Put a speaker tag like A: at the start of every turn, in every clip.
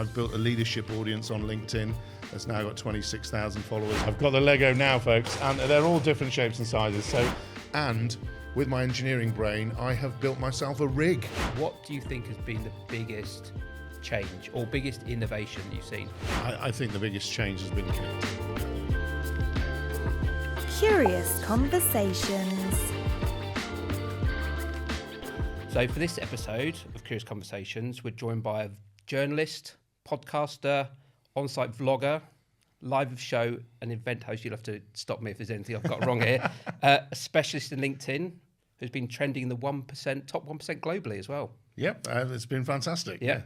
A: I've built a leadership audience on LinkedIn that's now got 26,000 followers. I've got the Lego now, folks, and they're all different shapes and sizes. And with my engineering brain, I have built myself a rig.
B: What do you think has been the biggest change or biggest innovation you've seen?
A: I think the biggest change has been connected.
C: Curious Conversations.
B: So for this episode of Curious Conversations, we're joined by a journalist, podcaster, on-site vlogger, live show and event host. You'll have to stop me if there's anything I've got wrong here. A specialist in LinkedIn who's been trending in the top 1% globally as well.
A: Yep, it's been fantastic.
B: Yeah.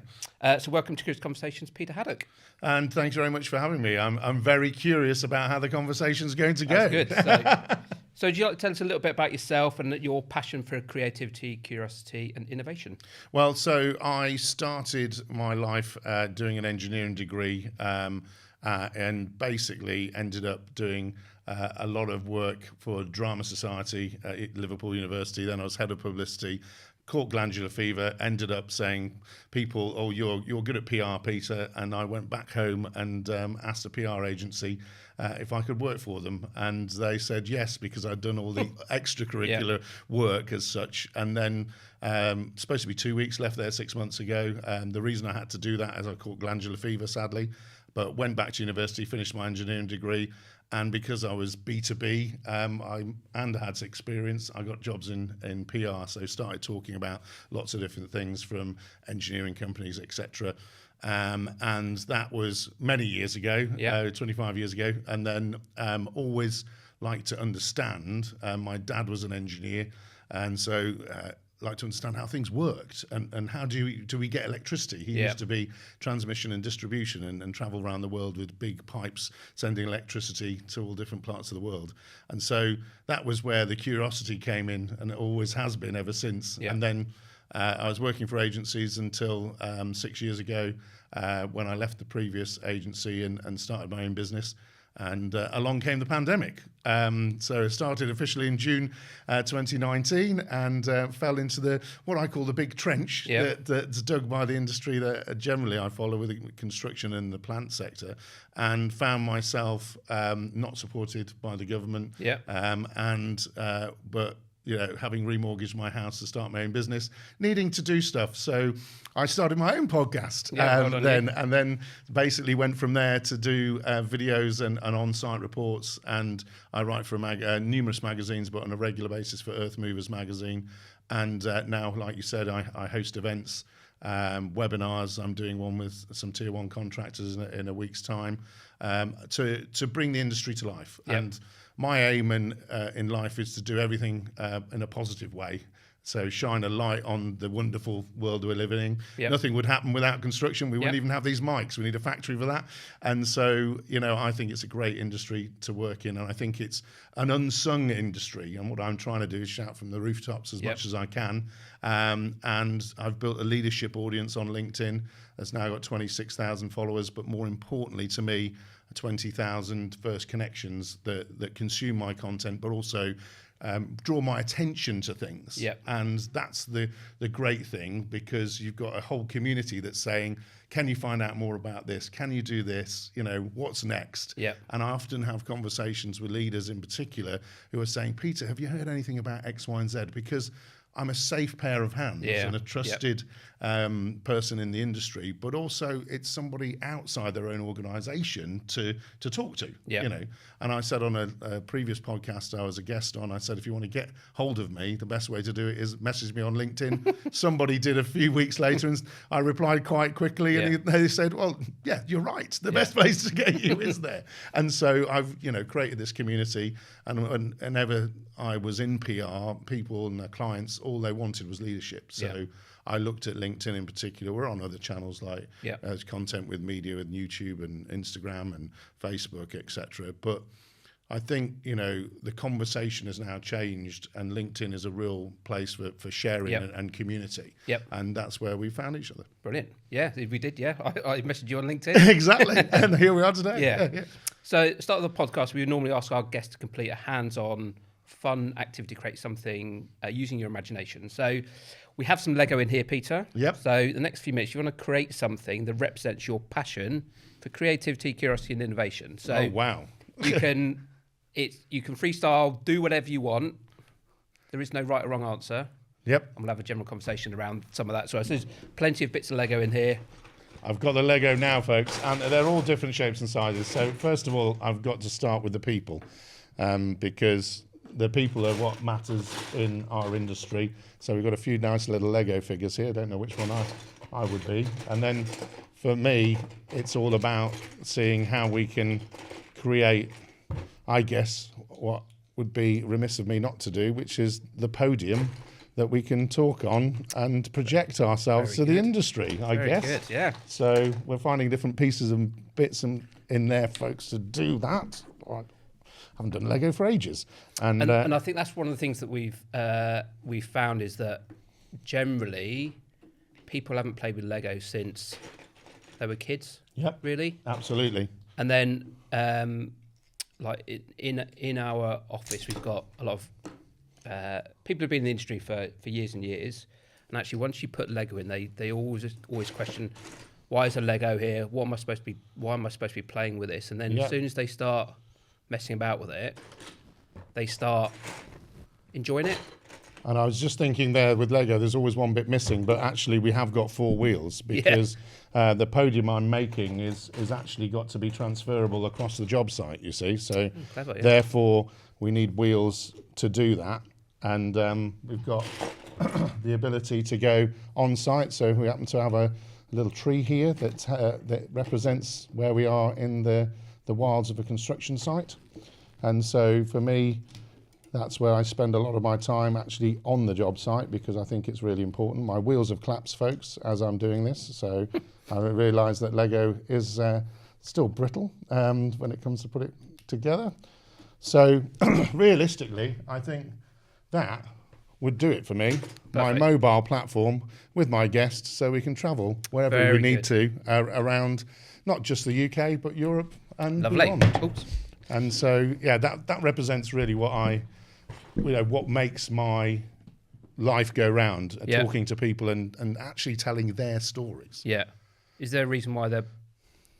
B: So welcome to Curious Conversations, Peter Haddock.
A: And thanks very much for having me. I'm very curious about how the conversation's going to go.
B: That's good. So would you like to tell us a little bit about yourself and your passion for creativity, curiosity and innovation?
A: Well, so I started my life doing an engineering degree and basically ended up doing a lot of work for Drama Society at Liverpool University. Then I was head of publicity. Caught glandular fever, ended up saying people, oh, you're good at PR, Peter. And I went back home and asked a PR agency if I could work for them. And they said yes, because I'd done all the extracurricular work as such. And then supposed to be 2 weeks, left there 6 months ago. The reason I had to do that is I caught glandular fever, sadly, but went back to university, finished my engineering degree. And because I was B2B and had experience, I got jobs in PR. So started talking about lots of different things from engineering companies, etc. And that was many years ago, 25 years ago. And then always liked to understand. My dad was an engineer, and so like to understand how things worked and how do we get electricity. He used to be transmission and distribution and travel around the world with big pipes sending electricity to all different parts of the world. And so that was where the curiosity came in, and it always has been ever since. And then I was working for agencies until 6 years ago when I left the previous agency and started my own business. And along came the pandemic. So it started officially in June 2019 and fell into what I call the big trench that's dug by the industry that generally I follow with the construction and the plant sector, and found myself not supported by the government. But having remortgaged my house to start my own business, needing to do stuff. So I started my own podcast and then basically went from there to do videos and on-site reports. And I write for numerous magazines, but on a regular basis for Earth Movers magazine. And now, like you said, I host events, webinars. I'm doing one with some tier one contractors in a week's time to bring the industry to life. And my aim in life is to do everything in a positive way. So shine a light on the wonderful world we're living in. Nothing would happen without construction. We wouldn't even have these mics. We need a factory for that. And so, I think it's a great industry to work in. And I think it's an unsung industry. And what I'm trying to do is shout from the rooftops as much as I can. And I've built a leadership audience on LinkedIn that's now got 26,000 followers. But more importantly to me, 20,000 first connections that consume my content, but also draw my attention to things. And that's the great thing, because you've got a whole community that's saying, can you find out more about this? Can you do this? What's next? And I often have conversations with leaders in particular who are saying, Peter, have you heard anything about X, Y, and Z? Because I'm a safe pair of hands and a trusted person in the industry, but also it's somebody outside their own organisation to talk to, And I said on a previous podcast I was a guest on, I said, if you want to get hold of me, the best way to do it is message me on LinkedIn. Somebody did a few weeks later, and I replied quite quickly, and they said, well, yeah, you're right. The best place to get you is there. And so I've, created this community, and whenever I was in PR, people and their clients, all they wanted was leadership. So I looked at LinkedIn in particular. We're on other channels like content with media, with YouTube and Instagram and Facebook, etc. But I think, the conversation has now changed, and LinkedIn is a real place for sharing and community. And that's where we found each other.
B: Brilliant. Yeah, we did. Yeah. I messaged you on LinkedIn.
A: Exactly. And here we are today.
B: So at the start of the podcast, we normally ask our guests to complete a hands-on fun activity, create something using your imagination. So we have some Lego in here, Peter.
A: Yep.
B: So the next few minutes, you want to create something that represents your passion for creativity, curiosity, and innovation. So
A: Oh, wow.
B: you can freestyle, do whatever you want. There is no right or wrong answer.
A: Yep.
B: I'm gonna have a general conversation around some of that. So there's plenty of bits of Lego in here.
A: I've got the Lego now, folks, and they're all different shapes and sizes. So first of all, I've got to start with the people, because the people are what matters in our industry. So we've got a few nice little Lego figures here. I don't know which one I would be. And then for me, it's all about seeing how we can create, I guess, what would be remiss of me not to do, which is the podium that we can talk on and project ourselves to the industry, I guess.
B: Very good, yeah.
A: So we're finding different pieces and bits in there, folks, to do that. I haven't done Lego for ages. And
B: I think that's one of the things that we've found is that generally people haven't played with Lego since they were kids.
A: Yep.
B: Really.
A: Absolutely.
B: And then, like in our office, we've got a lot of people who've been in the industry for years and years. And actually, once you put Lego in, they always question, why is a Lego here? Why am I supposed to be playing with this? And then as soon as they start messing about with it, they start enjoying it.
A: And I was just thinking there with Lego, there's always one bit missing, but actually we have got 4 wheels because the podium I'm making is actually got to be transferable across the job site, you see. So
B: clever, yeah.
A: Therefore we need wheels to do that. And we've got the ability to go on site. So we happen to have a little tree here that represents where we are in the wilds of a construction site. And so for me, that's where I spend a lot of my time actually on the job site, because I think it's really important. My wheels have collapsed, folks, as I'm doing this. So I realise that Lego is still brittle when it comes to put it together. So realistically, I think that would do it for me.
B: Perfect.
A: My mobile platform with my guests, so we can travel wherever
B: Very
A: we need
B: good.
A: to around not just the UK, but Europe and
B: Lovely.
A: beyond.
B: Oops.
A: And so, yeah, that represents really what makes my life go round, talking to people and actually telling their stories.
B: Yeah. Is there a reason why they're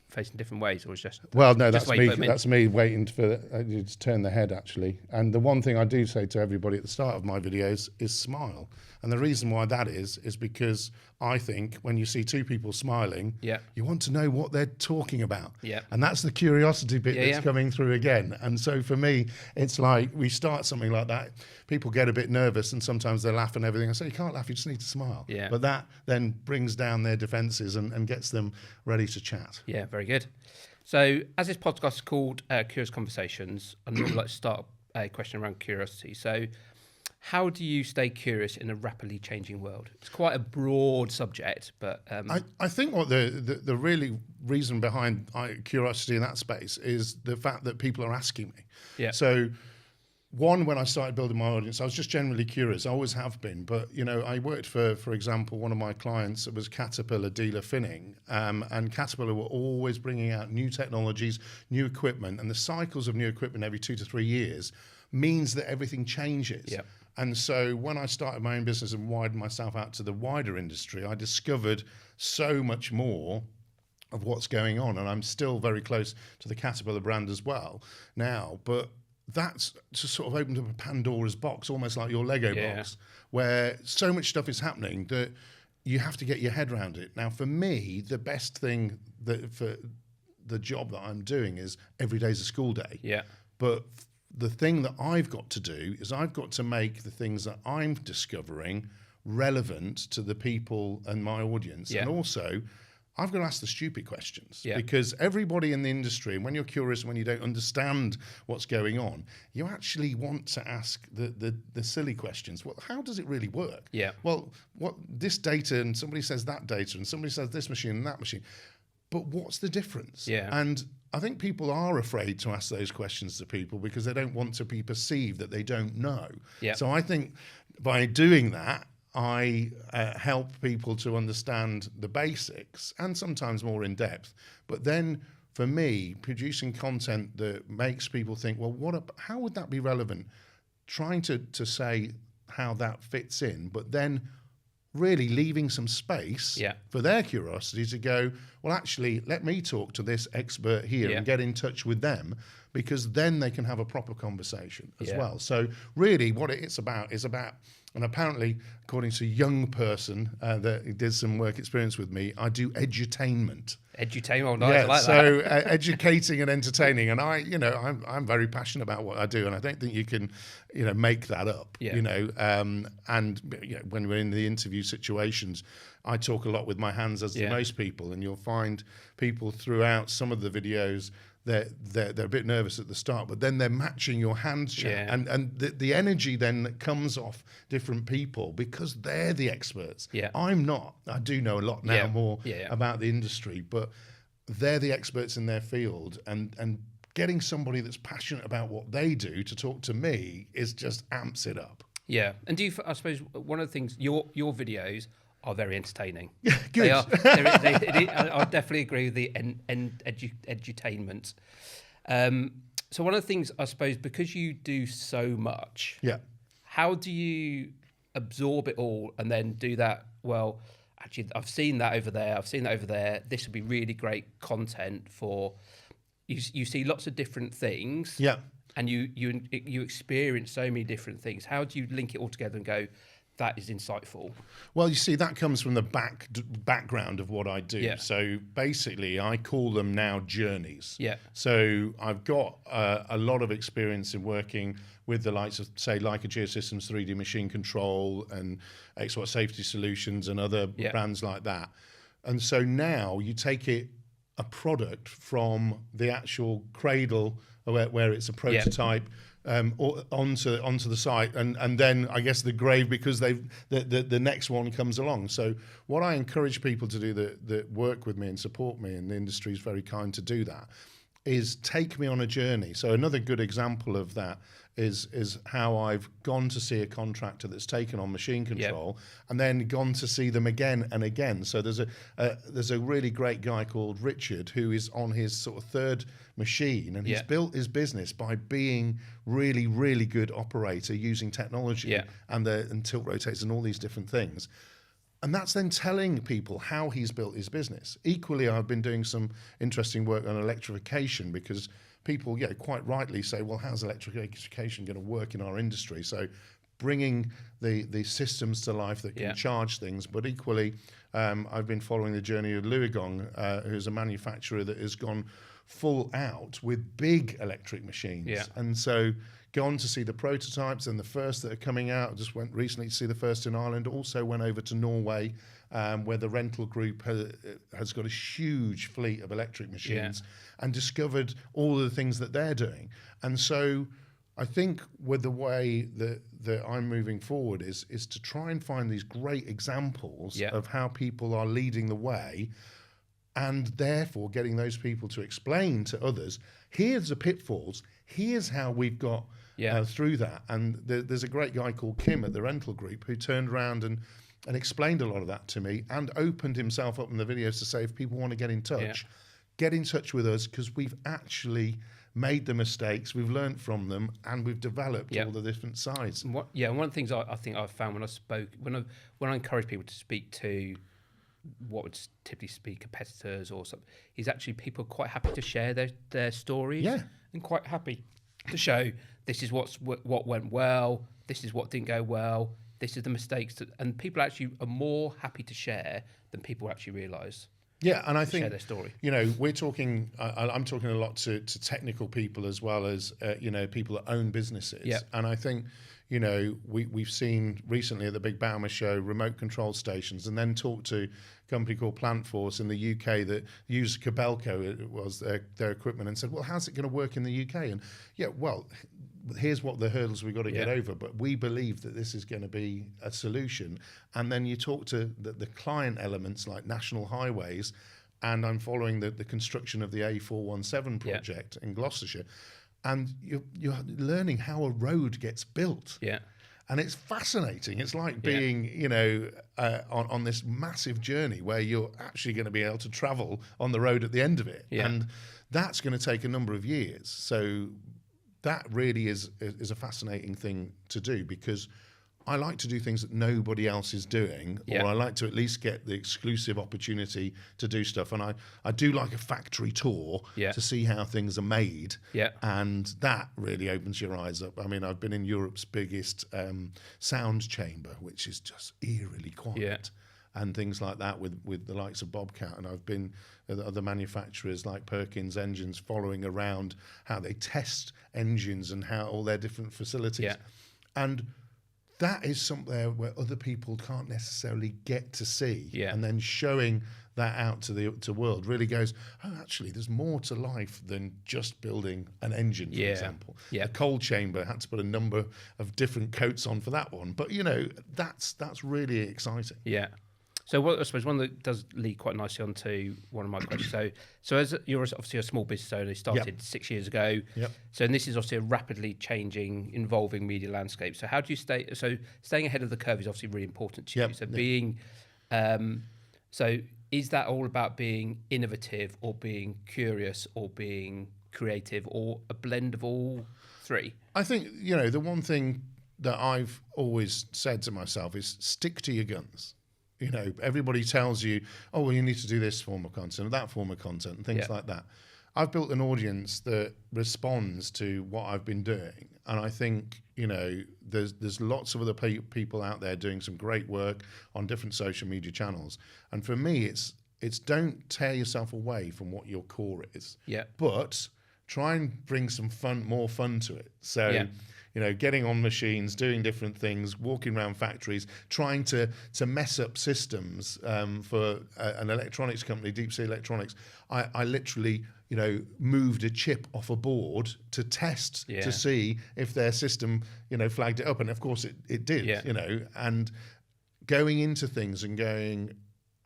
B: facing different ways, or is just
A: Well, no,
B: just
A: that's me. That's me waiting for you to turn the head, actually. And the one thing I do say to everybody at the start of my videos is smile. And the reason why that is because I think when you see 2 people smiling, you want to know what they're talking about.
B: Yeah.
A: And that's the curiosity bit that's coming through again. And so for me, it's like we start something like that, people get a bit nervous and sometimes they laugh and everything. I say, you can't laugh, you just need to smile.
B: Yeah.
A: But that then brings down their defences and gets them ready to chat.
B: Yeah, very good. So as this podcast is called Curious Conversations, I'd really like to start a question around curiosity. So how do you stay curious in a rapidly changing world? It's quite a broad subject, but
A: I think what the really reason behind curiosity in that space is the fact that people are asking me.
B: Yeah.
A: So one, when I started building my audience, I was just generally curious. I always have been. But, I worked for example, one of my clients, it was Caterpillar Dealer Finning. And Caterpillar were always bringing out new technologies, new equipment. And the cycles of new equipment every 2 to 3 years means that everything changes.
B: Yeah.
A: And so when I started my own business and widened myself out to the wider industry, I discovered so much more of what's going on. And I'm still very close to the Caterpillar brand as well now. But that's just sort of opened up a Pandora's box, almost like your Lego box, where so much stuff is happening that you have to get your head around it. Now, for me, the best thing for the job that I'm doing is every day's a school day.
B: Yeah.
A: But the thing that I've got to do is I've got to make the things that I'm discovering relevant to the people and my audience.
B: Yeah.
A: And also, I've got to ask the stupid questions,
B: Yeah.
A: because everybody in the industry, and when you're curious and when you don't understand what's going on, you actually want to ask the silly questions. Well, how does it really work?
B: Yeah.
A: Well, what this data, and somebody says that data, and somebody says this machine and that machine. But what's the difference?
B: Yeah.
A: And I think people are afraid to ask those questions to people because they don't want to be perceived that they don't know.
B: Yeah.
A: So I think by doing that, I help people to understand the basics and sometimes more in depth. But then for me, producing content that makes people think, well, how would that be relevant? Trying to say how that fits in, but then really leaving some space
B: Yeah.
A: for their curiosity to go, well, actually, let me talk to this expert here and get in touch with them, because then they can have a proper conversation as well. So really what it's about is about, and apparently, according to a young person that did some work experience with me, I do edutainment.
B: Edutainment, nice, I like
A: so
B: that.
A: educating and entertaining, and I'm very passionate about what I do, and I don't think you can, make that up. And when we're in the interview situations, I talk a lot with my hands, as do most people, and you'll find people throughout some of the videos. They're a bit nervous at the start, but then they're matching your hand chat, and the energy then that comes off different people, because they're the experts. I'm not. I do know a lot now more about the industry, but they're the experts in their field, and getting somebody that's passionate about what they do to talk to me is just amps it up.
B: Yeah, and I suppose one of the things, your videos are very entertaining.
A: Good.
B: They are. I definitely agree with the edutainment. So one of the things, I suppose, because you do so much, how do you absorb it all and then do that? Well, actually, I've seen that over there. I've seen that over there. This would be really great content for. You see lots of different things.
A: Yeah.
B: And you experience so many different things. How do you link it all together and go, that is insightful?
A: Well, you see, that comes from the background of what I do.
B: Yeah.
A: So basically, I call them now journeys.
B: Yeah.
A: So I've got a lot of experience in working with the likes of, say, Leica Geosystems 3D Machine Control and XWatt Safety Solutions and other brands like that. And so now you take a product from the actual cradle where it's a prototype. Or onto the site, and then I guess the grave, because the next one comes along. So what I encourage people to do that work with me and support me, and the industry is very kind to do that, is take me on a journey. So another good example of that is how I've gone to see a contractor that's taken on machine control and then gone to see them again and again. So there's a really great guy called Richard who is on his sort of third machine, and he's built his business by being really, really good operator using technology and tilt rotators and all these different things. And that's then telling people how he's built his business. Equally, I've been doing some interesting work on electrification, because people, quite rightly say, well, how's electrification going to work in our industry? So bringing the systems to life that can charge things. But equally, I've been following the journey of Luigong, who's a manufacturer that has gone full out with big electric machines. And so gone to see the prototypes and the first that are coming out. Just went recently to see the first in Ireland. Also went over to Norway, where the rental group has got a huge fleet of electric machines, and discovered all of the things that they're doing. And so I think with the way that I'm moving forward is to try and find these great examples of how people are leading the way, and therefore getting those people to explain to others, here's the pitfalls, here's how we've got through that. And there's a great guy called Kim at the rental group who turned around and explained a lot of that to me, and opened himself up in the videos to say, if people want to get in touch, get in touch with us, because we've actually made the mistakes, we've learned from them, and we've developed all the different sides.
B: And one of the things I think I've found when I encourage people to speak to what would typically be competitors or something, is actually people are quite happy to share their stories, and quite happy to show this is what went well, this is what didn't go well, this is the mistakes, and people actually are more happy to share than people actually realise.
A: Yeah, and I think
B: share their story.
A: We're talking. I'm talking a lot to technical people as well as people that own businesses. Yeah. And I think we've seen recently at the Big Bauma show remote control stations, and then talked to a company called Plant Force in the UK that used Cabelco, it was their equipment, and said, well, how's it going to work in the UK? And here's what the hurdles we've got to get over, but we believe that this is going to be a solution. And then you talk to the client elements like National Highways, and I'm following the construction of the A417 project in Gloucestershire, and you're learning how a road gets built. Yeah. And it's fascinating. It's like being, on this massive journey where you're actually going to be able to travel on the road at the end of it. Yeah. And that's going to take a number of years. So that really is a fascinating thing to do, because I like to do things that nobody else is doing,
B: Yeah.
A: or I like to at least get the exclusive opportunity to do stuff. And I do like a factory tour
B: Yeah.
A: to see how things are made.
B: Yeah.
A: And that really opens your eyes up. I mean, I've been in Europe's biggest sound chamber, which is just eerily quiet.
B: Yeah.
A: And things like that with the likes of Bobcat. And I've been at other manufacturers like Perkins Engines following around how they test engines and how all their different facilities.
B: Yeah.
A: And that is somewhere where other people can't necessarily get to see.
B: Yeah.
A: And then showing that out to the world really goes, oh, actually, there's more to life than just building an engine, for example.
B: Yeah.
A: The cold chamber, had to put a number of different coats on for that one. But, that's really exciting.
B: Yeah. So I suppose one that does lead quite nicely onto one of my questions. So as you're obviously a small business owner, you started 6 years ago.
A: Yep.
B: So and this is obviously a rapidly changing, evolving media landscape. So how do you staying ahead of the curve is obviously really important to you. So being, so is that all about being innovative or being curious or being creative or a blend of all three?
A: I think, the one thing that I've always said to myself is stick to your guns. Everybody tells you, oh, well, you need to do this form of content or that form of content and things like that. I've built an audience that responds to what I've been doing. And I think, there's lots of other people out there doing some great work on different social media channels. And for me, it's don't tear yourself away from what your core is.
B: Yeah.
A: But try and bring some more fun to it. So, getting on machines, doing different things, walking around factories, trying to mess up systems for an electronics company, Deep Sea Electronics. I literally, moved a chip off a board to test to see if their system, flagged it up. And of course it did, and going into things and going,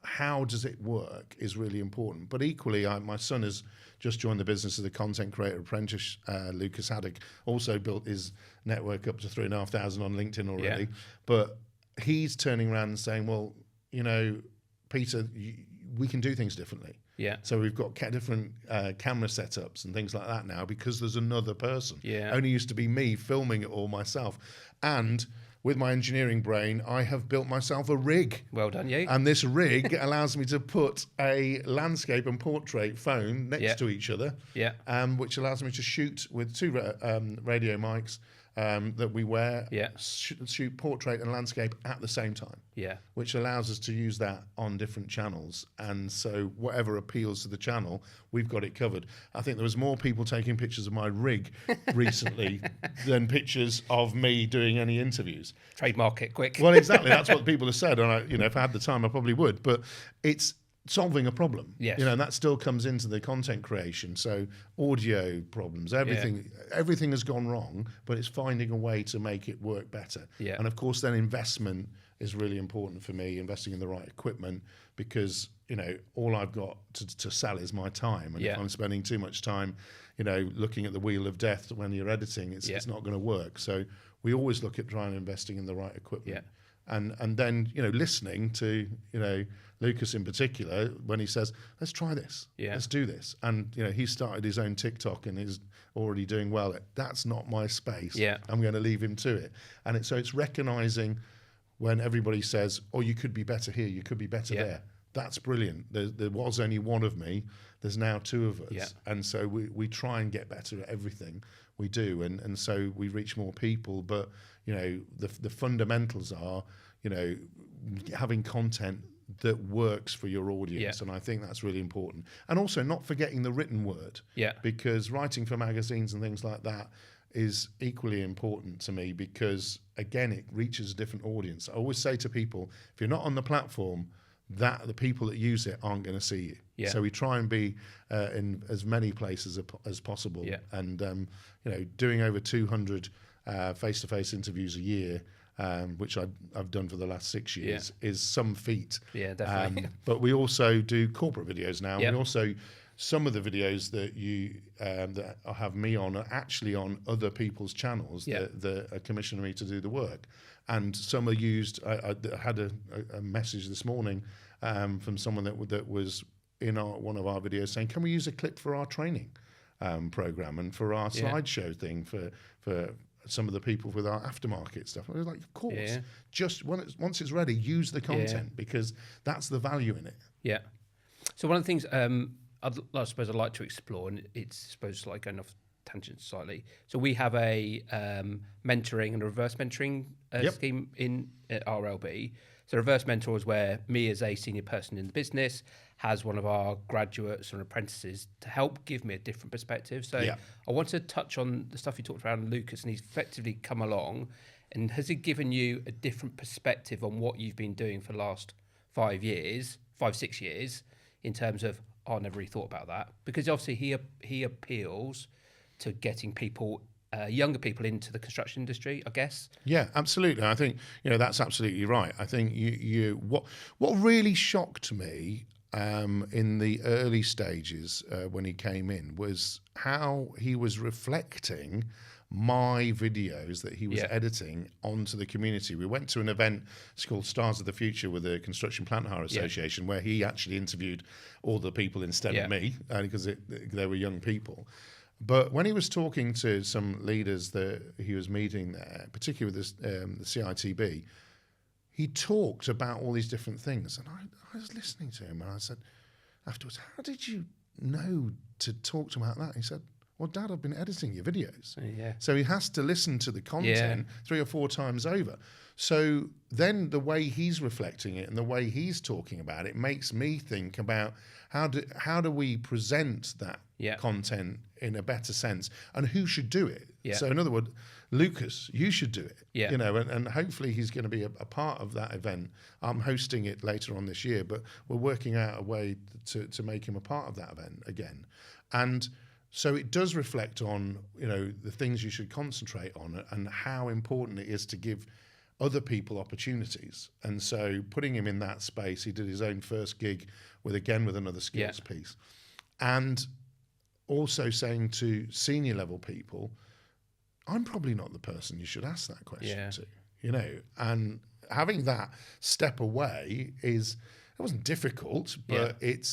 A: how does it work is really important. But equally, my son has just joined the business as a content creator apprentice. Lucas Haddock also built his network up to 3,500 on LinkedIn already.
B: Yeah.
A: But he's turning around and saying, well, Peter, we can do things differently.
B: Yeah.
A: So we've got different camera setups and things like that now because there's another person.
B: Yeah.
A: Only used to be me filming it all myself. And with my engineering brain, I have built myself a rig.
B: Well done, you.
A: And this rig allows me to put a landscape and portrait phone next to each other, which allows me to shoot with two radio mics that we wear, shoot portrait and landscape at the same time, which allows us to use that on different channels. And so whatever appeals to the channel, we've got it covered. I think there was more people taking pictures of my rig recently than pictures of me doing any interviews.
B: Trademark it quick.
A: Well, exactly. That's what people have said. And if I had the time, I probably would. But it's solving a problem.
B: Yes.
A: And that still comes into the content creation. So audio problems, everything has gone wrong, but it's finding a way to make it work better.
B: Yeah.
A: And of course, then investment is really important for me, investing in the right equipment, because, all I've got to sell is my time. And if I'm spending too much time, looking at the wheel of death when you're editing, it's not going to work. So we always look at trying investing in the right equipment. And then, listening to, Lucas in particular, when he says, let's try this, let's do this. And, he started his own TikTok and is already doing well. That's not my space. I'm going to leave him to it. And so it's recognizing when everybody says, oh, you could be better here, you could be better there. That's brilliant. There was only one of me. There's now two of us. And so we try and get better at everything we do. And so we reach more people. But, the fundamentals are, having content that works for your audience. And I think that's really important. And also not forgetting the written word. Because writing for magazines and things like that is equally important to me because, again, it reaches a different audience. I always say to people, if you're not on the platform, that the people that use it aren't going to see you. So we try and be in as many places as possible. And, doing over 200 face-to-face interviews a year, which I've done for the last 6 years, is some feat.
B: Definitely.
A: But we also do corporate videos now. We also, some of the videos that you that I have me on are actually on other people's channels that are commissioning me to do the work. And some are used. I had a message this morning from someone that was in one of our videos saying, can we use a clip for our training program and for our slideshow thing for some of the people with our aftermarket stuff. I was like, of course, just once it's ready, use the content because that's the value in it.
B: Yeah. So one of the things I suppose I'd like to explore, and it's I suppose like going off tangent slightly. So we have a mentoring and a reverse mentoring scheme in at RLB. So reverse mentor is where me as a senior person in the business has one of our graduates and apprentices to help give me a different perspective. So I want to touch on the stuff you talked around Lucas, and he's effectively come along. And has he given you a different perspective on what you've been doing for the last 5 years, 6 years, in terms of, oh, I never really thought about that? Because obviously he appeals to getting people, younger people into the construction industry, I guess.
A: Yeah, absolutely. I think that's absolutely right. I think what really shocked me in the early stages when he came in was how he was reflecting my videos that he was editing onto the community. We went to an event, it's called Stars of the Future with the Construction Plant Hire Association, where he actually interviewed all the people instead of me because they were young people. But when he was talking to some leaders that he was meeting there, particularly with the CITB, he talked about all these different things. And I was listening to him and I said afterwards, how did you know to talk to him about that? He said, well, Dad, I've been editing your videos.
B: Yeah.
A: So he has to listen to the content 3 or 4 times over. So then the way he's reflecting it and the way he's talking about it makes me think about how do we present that content in a better sense and who should do it. Yeah. So in other words, Lucas, you should do it. Yeah. And hopefully he's going to be a part of that event. I'm hosting it later on this year, but we're working out a way to make him a part of that event again. And so it does reflect on, the things you should concentrate on and how important it is to give other people opportunities. And so putting him in that space, he did his own first gig with another skills piece. And also saying to senior level people, I'm probably not the person you should ask that question to, and having that step away it wasn't difficult, but it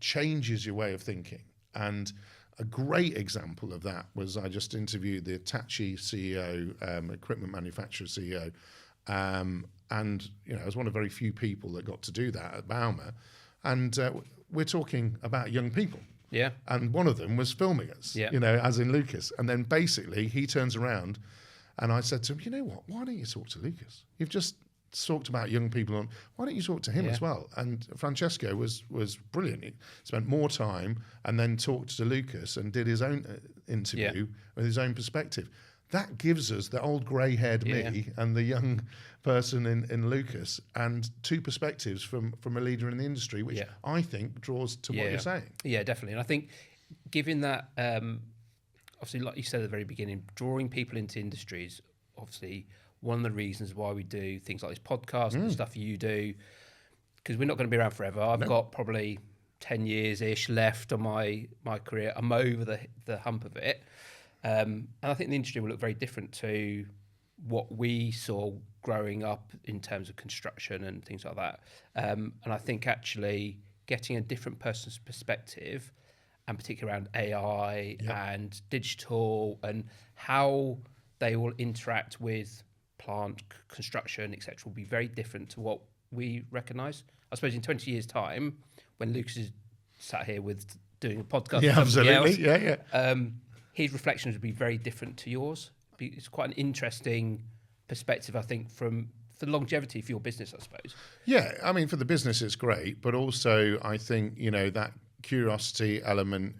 A: changes your way of thinking. And a great example of that was I just interviewed the Hitachi CEO, equipment manufacturer CEO, and I was one of very few people that got to do that at Bauma, and we're talking about young people. Yeah, and one of them was filming us. Yeah, as in Lucas, and then basically he turns around, and I said to him, you know what? Why don't you talk to Lucas? You've just talked about young people on. Why don't you talk to him as well? And Francesco was brilliant. He spent more time and then talked to Lucas and did his own interview with his own perspective. That gives us the old grey-haired me and the young person in Lucas, and two perspectives from a leader in the industry, which I think draws to what you're saying. Yeah, definitely. And I think given that, obviously, like you said at the very beginning, drawing people into industries, obviously, one of the reasons why we do things like this podcast and the stuff you do, because we're not going to be around forever. I've got probably 10 years-ish left on my career. I'm over the hump of it. And I think the industry will look very different to what we saw growing up in terms of construction and things like that. And I think actually getting a different person's perspective, and particularly around AI and digital and how they will interact with plant construction, etc., will be very different to what we recognise. I suppose in 20 years' time, when Lucas is sat here doing a podcast with somebody else, his reflections would be very different to yours. It's quite an interesting perspective, I think, for the longevity for your business, I suppose. Yeah, I mean, for the business, it's great, but also I think, that curiosity element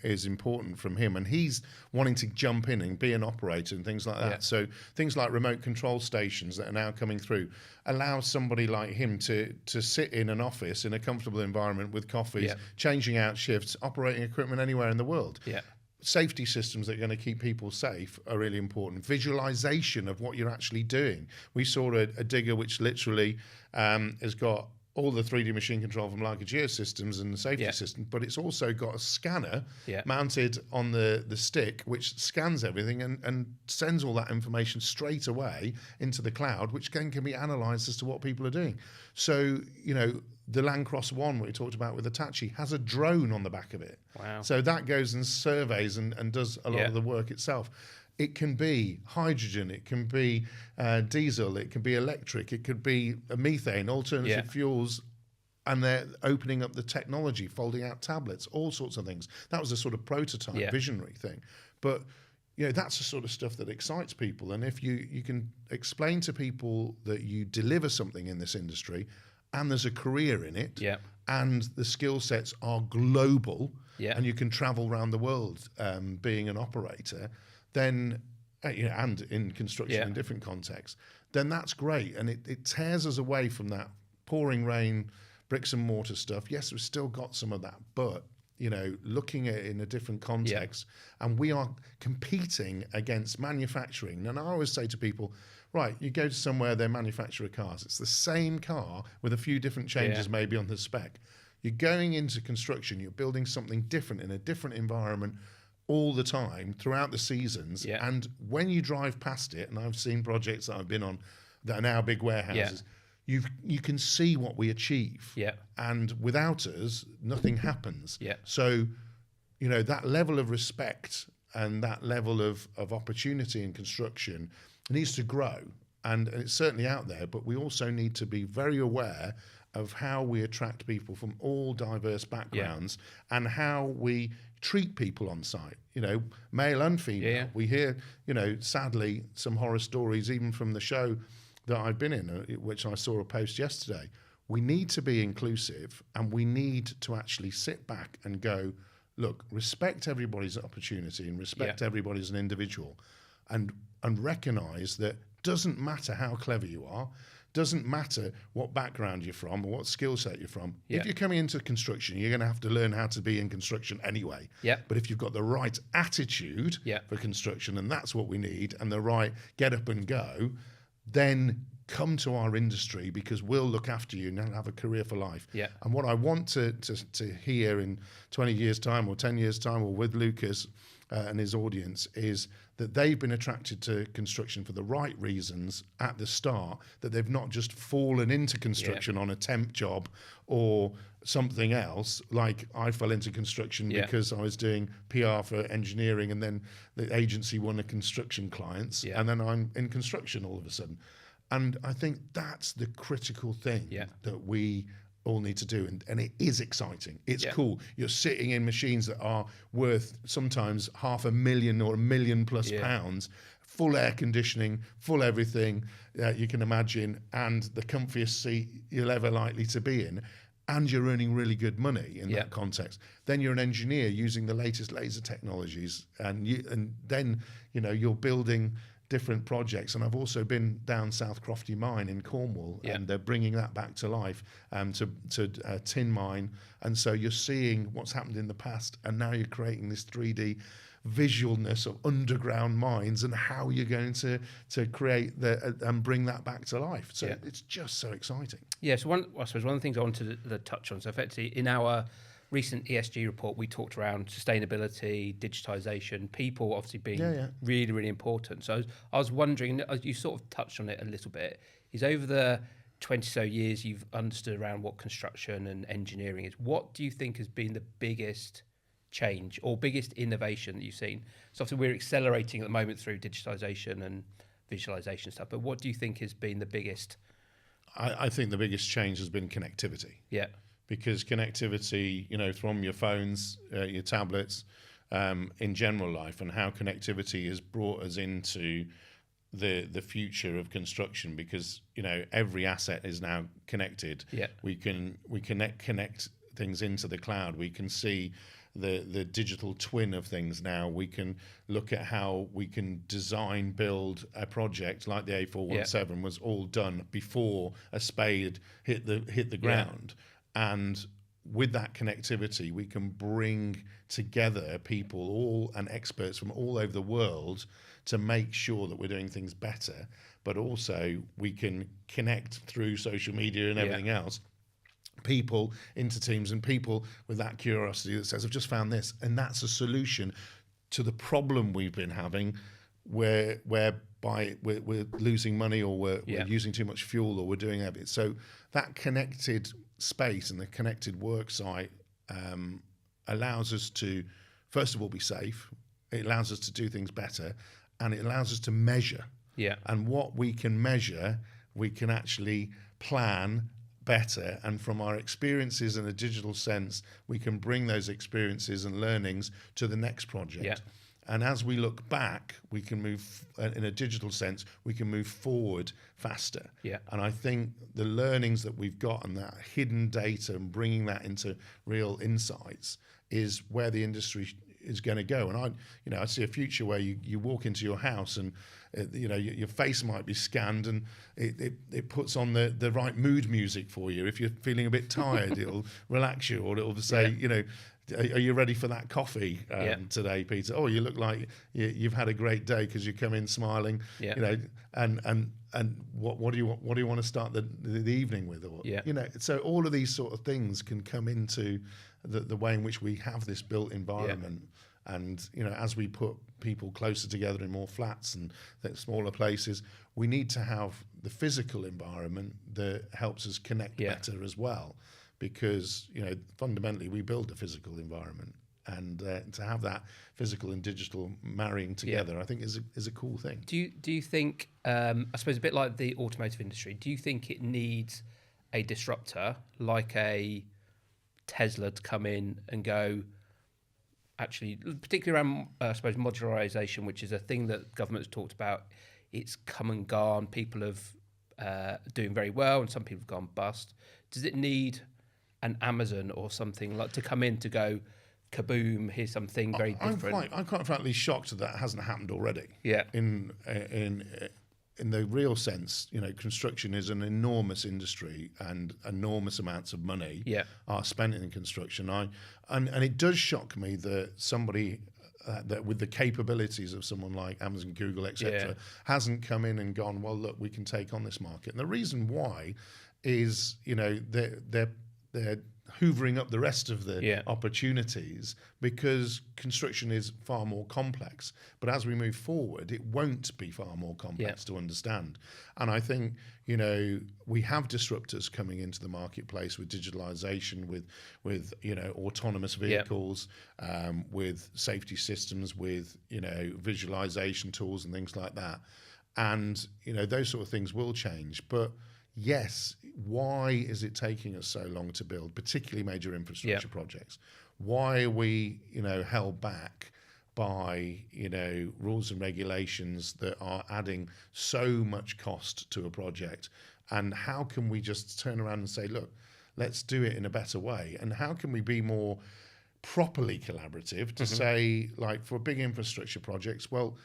A: is important from him, and he's wanting to jump in and be an operator and things like that. So things like remote control stations that are now coming through allow somebody like him to sit in an office in a comfortable environment with coffees, changing out shifts, operating equipment anywhere in the world. Yeah. Safety systems that are going to keep people safe are really important. Visualization of what you're actually doing. We saw a digger which literally has got all the 3D machine control from Leica Geosystems and the safety system, but it's also got a scanner mounted on the stick which scans everything and sends all that information straight away into the cloud, which then can be analysed as to what people are doing. So, the Landcross One, we talked about with Hitachi, has a drone on the back of it. Wow. So that goes and surveys and does a lot of the work itself. It can be hydrogen, it can be diesel, it can be electric, it could be methane, alternative fuels, and they're opening up the technology, folding out tablets, all sorts of things. That was a sort of prototype, visionary thing. But that's the sort of stuff that excites people. And if you can explain to people that you deliver something in this industry and there's a career in it, and the skill sets are global, and you can travel around the world being an operator, then, and in construction in different contexts, then that's great. And it tears us away from that pouring rain, bricks and mortar stuff. Yes, we've still got some of that, but looking at it in a different context, and we are competing against manufacturing. And I always say to people, right, you go to somewhere, they manufacture cars. It's the same car with a few different changes maybe on the spec. You're going into construction, you're building something different in a different environment all the time throughout the seasons. And when you drive past it, and I've seen projects that I've been on that are now big warehouses, you can see what we achieve. And without us, nothing happens. So, that level of respect and that level of opportunity in construction needs to grow. And it's certainly out there, but we also need to be very aware of how we attract people from all diverse backgrounds and how we treat people on site, male and female. We hear, sadly, some horror stories even from the show that I've been in, which I saw a post yesterday. We need to be inclusive, and we need to actually sit back and go, look, respect everybody's opportunity and respect everybody as an individual, and recognise that doesn't matter how clever you are, doesn't matter what background you're from or what skill set you're from. If you're coming into construction, you're going to have to learn how to be in construction anyway. But if you've got the right attitude for construction, and that's what we need, and the right get up and go, then come to our industry, because we'll look after you and have a career for life. And what I want to hear in 20 years' time or 10 years' time, or with Lucas and his audience, is that they've been attracted to construction for the right reasons at the start, that they've not just fallen into construction on a temp job or something else. Like I fell into construction because I was doing PR for engineering, and then the agency won a construction clients, and then I'm in construction all of a sudden. And I think that's the critical thing that we all need to do. And it is exciting. It's cool. You're sitting in machines that are worth sometimes $500,000 or £1 million plus pounds, full air conditioning, full everything you can imagine, and the comfiest seat you're ever likely to be in. And you're earning really good money in that context. Then you're an engineer using the latest laser technologies, and then you're building different projects. And I've also been down South Crofty Mine in Cornwall, and they're bringing that back to life to tin mine. And so you're seeing what's happened in the past, and now you're creating this 3D visualness of underground mines and how you're going to create and bring that back to life. So it's just so exciting.
B: So I suppose one of the things I wanted to touch on, so effectively in our recent ESG report, we talked around sustainability, digitization, people obviously being really, really important. So I was wondering, you sort of touched on it a little bit, is over the 20 so years you've understood around what construction and engineering is, what do you think has been the biggest change or biggest innovation that you've seen? So obviously we're accelerating at the moment through digitization and visualization stuff, but what do you think has been the biggest?
A: I think the biggest change has been connectivity. Because connectivity, from your phones, your tablets, in general life, and how connectivity has brought us into the future of construction, because every asset is now connected. We can connect things into the cloud. We can see the digital twin of things now. We can look at how we can design, build a project like the A417 was all done before a spade hit the ground. And with that connectivity, we can bring together people and experts from all over the world to make sure that we're doing things better. But also we can connect through social media and everything else, people into teams, and people with that curiosity that says, I've just found this. And that's a solution to the problem we've been having, whereby we're losing money, or we're using too much fuel, or we're doing everything. So that connected space and the connected work site allows us to, first of all, be safe. It allows us to do things better, and it allows us to measure.
B: Yeah.
A: And what we can measure, we can actually plan better. And from our experiences in a digital sense, we can bring those experiences and learnings to the next project.
B: Yeah.
A: And as we look back, we can move, in a digital sense, we can move forward faster.
B: Yeah.
A: And I think the learnings that we've got and that hidden data and bringing that into real insights is where the industry is going to go. And I see a future where you walk into your house and your face might be scanned and it puts on the right mood music for you. If you're feeling a bit tired, it'll relax you, or it'll say, are you ready for that coffee today, Peter? Oh, you look like you've had a great day because you come in smiling.
B: Yeah.
A: And what do you want to start the evening with? Or so all of these sort of things can come into the way in which we have this built environment. And as we put people closer together in more flats and smaller places, we need to have the physical environment that helps us connect better as well. Because fundamentally we build a physical environment, and to have that physical and digital marrying together, I think is a cool thing.
B: Do you think? I suppose a bit like the automotive industry. Do you think it needs a disruptor like a Tesla to come in and go? Actually, particularly around I suppose modularisation, which is a thing that government's talked about. It's come and gone. People have doing very well, and some people have gone bust. Does it need an Amazon or something like to come in to go, kaboom, here's something very different?
A: I'm quite frankly shocked that hasn't happened already.
B: Yeah.
A: In the real sense, construction is an enormous industry, and enormous amounts of money are spent in construction. And it does shock me that somebody that with the capabilities of someone like Amazon, Google, etc., hasn't come in and gone, well, look, we can take on this market. And the reason why is, they're hoovering up the rest of the opportunities, because construction is far more complex. But as we move forward, it won't be far more complex to understand. And I think, we have disruptors coming into the marketplace with digitalization, with autonomous vehicles, with safety systems, with, visualization tools and things like that. And, those sort of things will change. But yes, why is it taking us so long to build, particularly major infrastructure projects? Why are we, held back by, rules and regulations that are adding so much cost to a project? And how can we just turn around and say, look, let's do it in a better way? And how can we be more properly collaborative to say, like, for big infrastructure projects, well,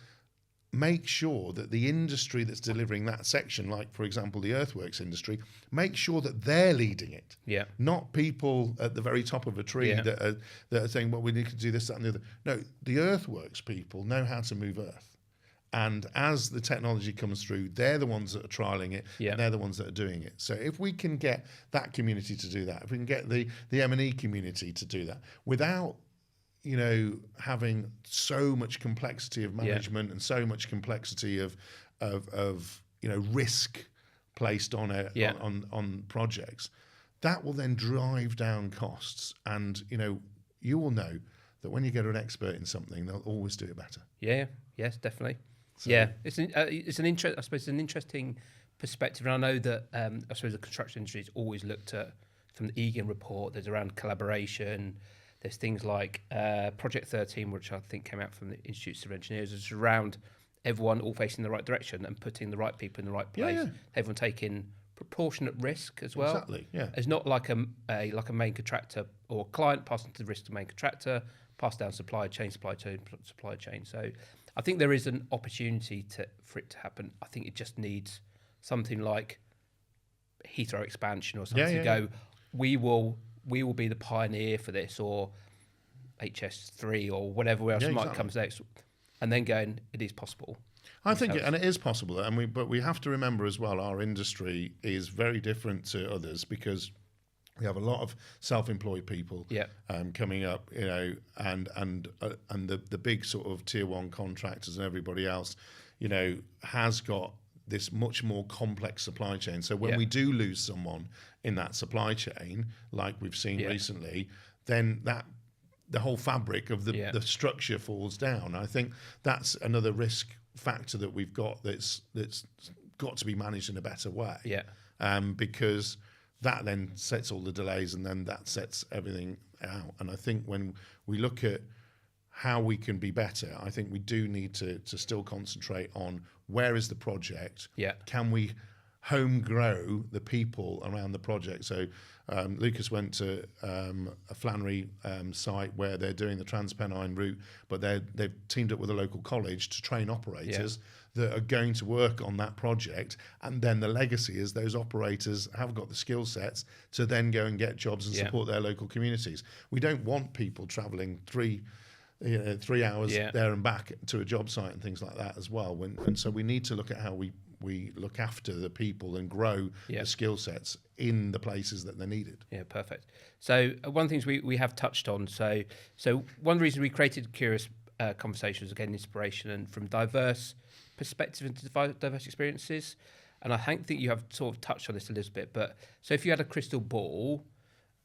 A: make sure that the industry that's delivering that section, like, for example, the earthworks industry, make sure that they're leading it.
B: Yeah.
A: Not people at the very top of a tree that are saying, well, we need to do this, that, and the other. No, the earthworks people know how to move earth. And as the technology comes through, they're the ones that are trialing it, and they're the ones that are doing it. So if we can get that community to do that, if we can get the M&E community to do that, without having so much complexity of management and so much complexity of risk placed on on projects, that will then drive down costs. And you will know that when you go to an expert in something, they'll always do it better.
B: Yeah. Yes, definitely. So, it's an interesting perspective, and I know that I suppose the construction industry is always looked at from the Egan report. There's around collaboration. There's things like Project 13, which I think came out from the Institute of Engineers, is around everyone all facing the right direction and putting the right people in the right place. Everyone taking proportionate risk as well.
A: Exactly. Yeah.
B: It's not like a main contractor or client passing the risk to main contractor, pass down supply chain. So I think there is an opportunity for it to happen. I think it just needs something like Heathrow expansion or something to go. We will be the pioneer for this, or HS3 or whatever else might come next, and then going, it is possible.
A: I think it is possible, but we have to remember as well, our industry is very different to others because we have a lot of self-employed people coming up, and the big sort of tier one contractors and everybody else, has got this much more complex supply chain. So when we do lose someone in that supply chain, like we've seen recently, then the whole fabric of the structure falls down. I think that's another risk factor that we've got that's got to be managed in a better way.
B: Yeah.
A: Because that then sets all the delays, and then that sets everything out. And I think when we look at how we can be better, I think we do need to still concentrate on where is the project?
B: Yeah.
A: Can we home grow the people around the project? So Lucas went to a Flannery site where they're doing the Transpennine route, but they've teamed up with a local college to train operators that are going to work on that project. And then the legacy is those operators have got the skill sets to then go and get jobs and support their local communities. We don't want people travelling 3 hours there and back to a job site and things like that as well. And so we need to look at how we look after the people and grow the skill sets in the places that they're needed.
B: Yeah, perfect. So one of the things we have touched on, so one of the reasons we created Curious Conversations, again, inspiration and from diverse perspectives and diverse experiences. And I think you have sort of touched on this a little bit, but so if you had a crystal ball,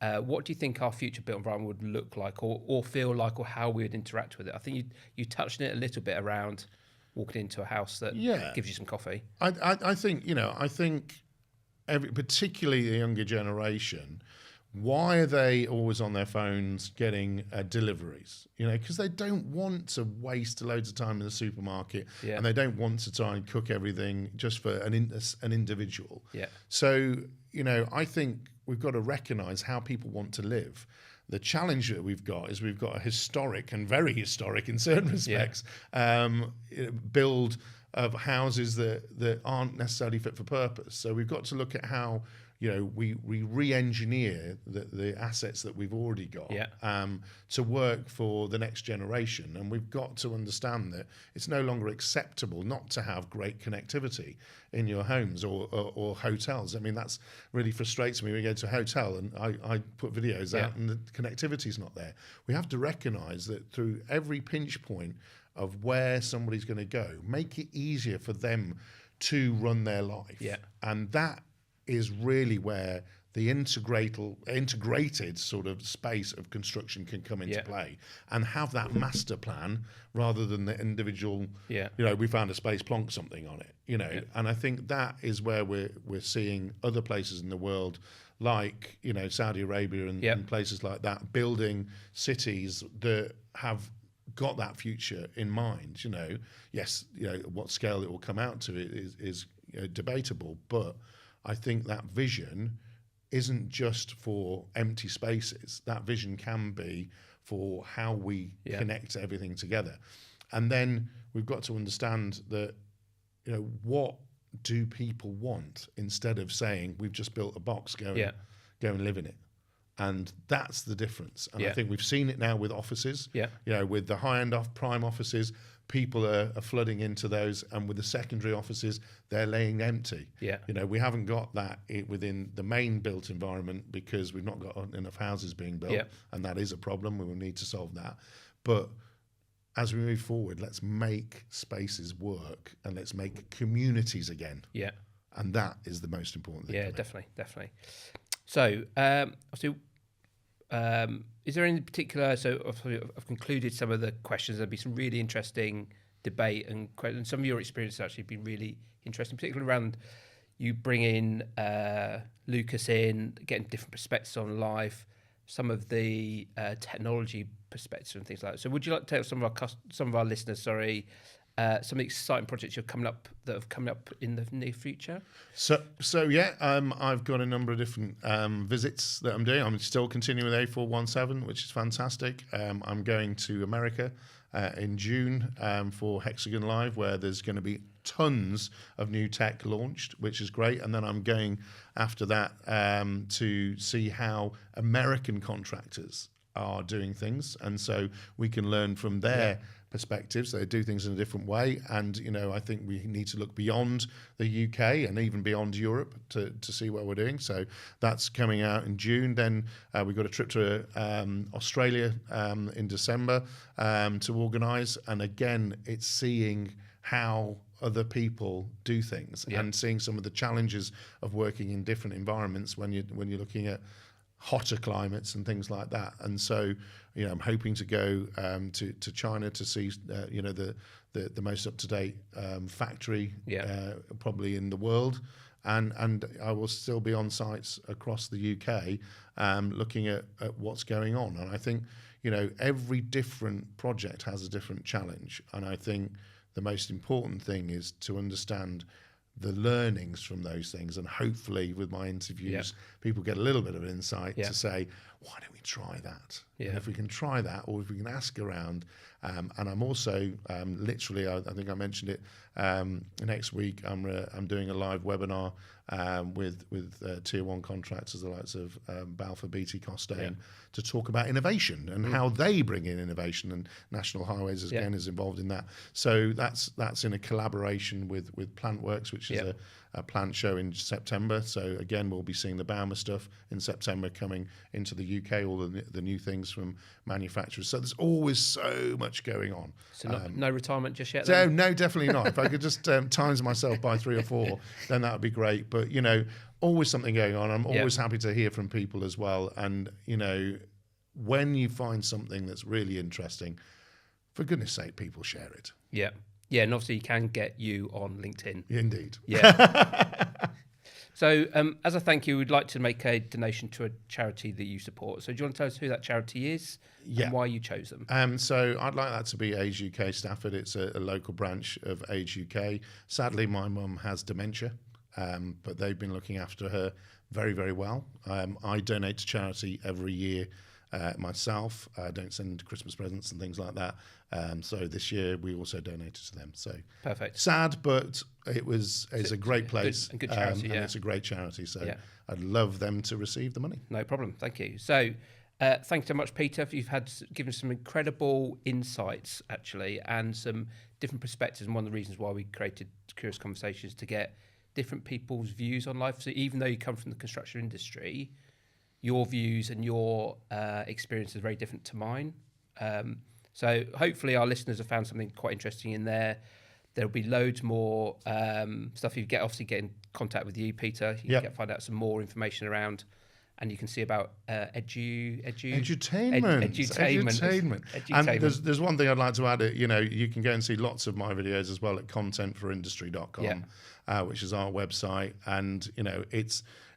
B: what do you think our future built environment would look like or feel like, or how we would interact with it? I think you touched on it a little bit around walking into a house that gives you some coffee.
A: I think, particularly the younger generation, why are they always on their phones getting deliveries? Because they don't want to waste loads of time in the supermarket, and they don't want to try and cook everything just for an individual. Yeah. So, I think we've got to recognise how people want to live. The challenge that we've got is we've got a historic and very historic in certain respects build of houses that aren't necessarily fit for purpose. So we've got to look at how we re-engineer the assets that we've already got to work for the next generation. And we've got to understand that it's no longer acceptable not to have great connectivity in your homes or hotels. I mean, that's really frustrates me when we go to a hotel and I put videos out and the connectivity's not there. We have to recognise that through every pinch point of where somebody's going to go, make it easier for them to run their life. Yeah. And that is really where the integrated sort of space of construction can come into play, and have that master plan rather than the individual, we found a space, plonk something on it, And I think that is where we're seeing other places in the world, like, Saudi Arabia and places like that, building cities that have got that future in mind. Yes, what scale it will come out to is debatable, but I think that vision isn't just for empty spaces. That vision can be for how we connect everything together. And then we've got to understand that, what do people want, instead of saying we've just built a box, go and live in it. And that's the difference. And I think we've seen it now with offices, with the high-end prime offices. People are flooding into those, and with the secondary offices, they're laying empty. We haven't got that within the main built environment because we've not got enough houses being built, and that is a problem. We will need to solve that. But as we move forward, let's make spaces work, and let's make communities again. And that is the most important thing.
B: Definitely. So, is there any particular? So I've concluded some of the questions. There'll be some really interesting debate, and some of your experience has actually been really interesting, particularly around you bringing Lucas in, getting different perspectives on life, some of the technology perspectives and things like that. So would you like to tell some of our listeners, some exciting projects that have come up in the near future? I've got a number of different visits that I'm doing. I'm still continuing with A417, which is fantastic. I'm going to America in June for Hexagon Live, where there's going to be tons of new tech launched, which is great. And then I'm going after that to see how American contractors are doing things, and so we can learn from their perspectives. They do things in a different way, and I think we need to look beyond the UK and even beyond Europe to see what we're doing. So that's coming out in June. Then we've got a trip to Australia in December to organise, and again, it's seeing how other people do things and seeing some of the challenges of working in different environments when you're looking at hotter climates and things like that. And so
A: I'm hoping to go to China to see the most up-to-date factory probably in the world, and I will still be on sites across the UK looking at what's going on. And I think every different project has a different challenge, and I think the most important thing is to understand the learnings from those things, and hopefully with my interviews people get a little bit of insight to say, why don't we try that? And if we can try that, or if we can ask around, and I'm also literally, I think I mentioned it, next week I'm doing a live webinar with tier 1 contractors, the likes of Balfour Beatty Costain, to talk about innovation and how they bring in innovation, and National Highways again is involved in that. So that's in a collaboration with Plantworks, which is a plant show in September. So again, we'll be seeing the Bauma stuff in September coming into the UK, all the new things from manufacturers. So there's always so much going on.
B: So no retirement just yet?
A: No, definitely not. If I could just times myself by 3 or 4, then that would be great. But always something going on. I'm always happy to hear from people as well. And when you find something that's really interesting, for goodness sake, people share it.
B: Yeah, and obviously you can get you on LinkedIn.
A: Indeed.
B: Yeah. So as a thank you, we'd like to make a donation to a charity that you support. So do you want to tell us who that charity is and why you chose them?
A: So I'd like that to be Age UK Stafford. It's a local branch of Age UK. Sadly, my mum has dementia, but they've been looking after her very, very well. I donate to charity every year myself. I don't send Christmas presents and things like that. So this year we also donated to them. So
B: perfect.
A: Sad, but it's a great place.
B: Good charity,
A: and it's a great charity. So I'd love them to receive the money.
B: No problem. Thank you. So thanks so much, Peter. You've given some incredible insights, actually, and some different perspectives. And one of the reasons why we created Curious Conversations, to get different people's views on life. So even though you come from the construction industry, your views and your experience is very different to mine. So hopefully our listeners have found something quite interesting in there. There'll be loads more stuff. You get in contact with you, Peter. You can find out some more information around, and you can see about edutainment.
A: And there's one thing I'd like to add. You can go and see lots of my videos as well at contentforindustry.com, which is our website, and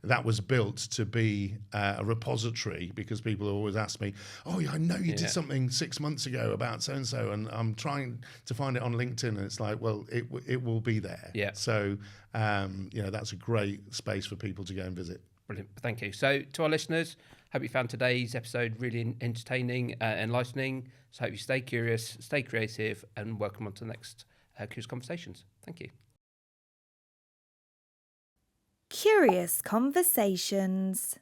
A: that was built to be a repository, because people always ask me, oh, I know you did something 6 months ago about so-and-so, and I'm trying to find it on LinkedIn, and it's like, well, it will be there.
B: Yeah.
A: So, that's a great space for people to go and visit.
B: Brilliant. Thank you. So to our listeners, hope you found today's episode really entertaining and enlightening. So hope you stay curious, stay creative, and welcome on to the next Curious Conversations. Thank you.
C: Curious Conversations.